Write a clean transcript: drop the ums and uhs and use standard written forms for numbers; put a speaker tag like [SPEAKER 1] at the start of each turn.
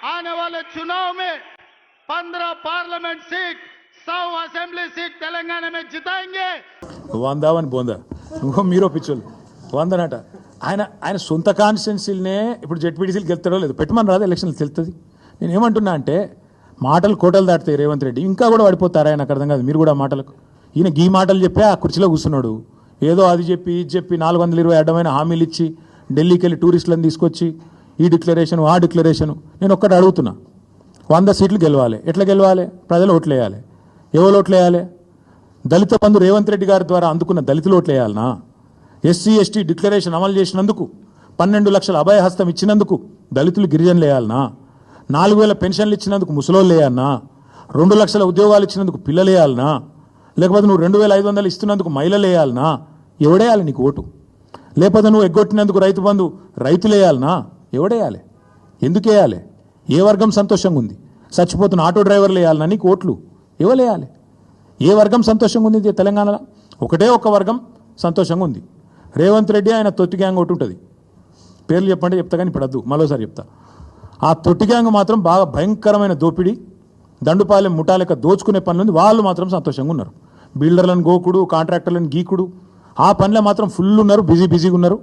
[SPEAKER 1] आने वाले चुनाव में 15 parliament seat 100 assembly seat Telangana में जिताएंगे।
[SPEAKER 2] వందావని బోందా ఇంకో మీరు పిచ్చోళ్ళు వందనట ఆయన ఆయన సొంత కాన్స్టిట్యున్సీలనే ఇప్పుడు జెడ్పీటీసీలు గెలుతాడో లేదు పెట్టమని రాదు ఎలక్షన్లు తెలుస్తుంది. నేను ఏమంటున్నా అంటే మాటలు కోటలు దాటుతాయి రేవంత్ రెడ్డి ఇంకా కూడా పడిపోతారా నాకు అర్థం కాదు. మీరు కూడా మాటలకు ఈయన గీ మాటలు చెప్పి ఆ కుర్చీలో కూర్చున్నాడు ఏదో అది చెప్పి ఇది చెప్పి 420 అడ్డమైన హామీలు ఇచ్చి ఢిల్లీకి వెళ్ళి టూరిస్టులను తీసుకొచ్చి ఈ డిక్లరేషన్ ఆ డిక్లరేషన్. నేను ఒక్కటి అడుగుతున్నా 100 సీట్లు గెలవాలి. ఎట్లా గెలవాలి? ప్రజలు ఓట్లు వేయాలి. ఎవరు ఓట్లు వేయాలి? దళిత బంధు రేవంత్ రెడ్డి గారి ద్వారా అందుకున్న దళితులు ఓట్లు వేయాలనా? ఎస్సీ ఎస్టీ డిక్లరేషన్ అమలు చేసినందుకు 12 లక్షల అభయహస్తం ఇచ్చినందుకు దళితులు గిరిజనులు వేయాలనా? 4000 పెన్షన్లు ఇచ్చినందుకు ముసలోళ్ళు వేయాలనా? 2 లక్షల ఉద్యోగాలు ఇచ్చినందుకు పిల్లలు వేయాలనా? లేకపోతే నువ్వు 2500 ఇస్తున్నందుకు మహిళలు వేయాలనా? ఎవడేయాలి నీకు ఓటు? లేకపోతే నువ్వు ఎగ్గొట్టినందుకు రైతు బంధు రైతులు వేయాలనా? ఎవడేయాలి? ఎందుకు వేయాలి? ఏ వర్గం సంతోషంగా ఉంది? చచ్చిపోతున్న ఆటో డ్రైవర్లు వేయాలనా నీకు ఓట్లు? ఎవరేయాలి? ఏ వర్గం సంతోషంగా ఉంది తెలంగాణలో? ఒకటే ఒక వర్గం సంతోషంగా ఉంది. రేవంత్ రెడ్డి ఆయన తొట్టి గ్యాంగ్ ఒకటి ఉంటుంది. పేర్లు చెప్పండి చెప్తా కానీ ఇప్పుడు వద్దు, మరోసారి చెప్తా. ఆ తొట్టి గ్యాంగ్ మాత్రం బాగా భయంకరమైన దోపిడీ దండుపాలెం ముఠాలెక్క దోచుకునే పనులు ఉంది. వాళ్ళు మాత్రం సంతోషంగా ఉన్నారు. బిల్డర్లను గోకుడు కాంట్రాక్టర్లను గీకుడు ఆ పనిలో మాత్రం ఫుల్ ఉన్నారు, బిజీగా ఉన్నారు.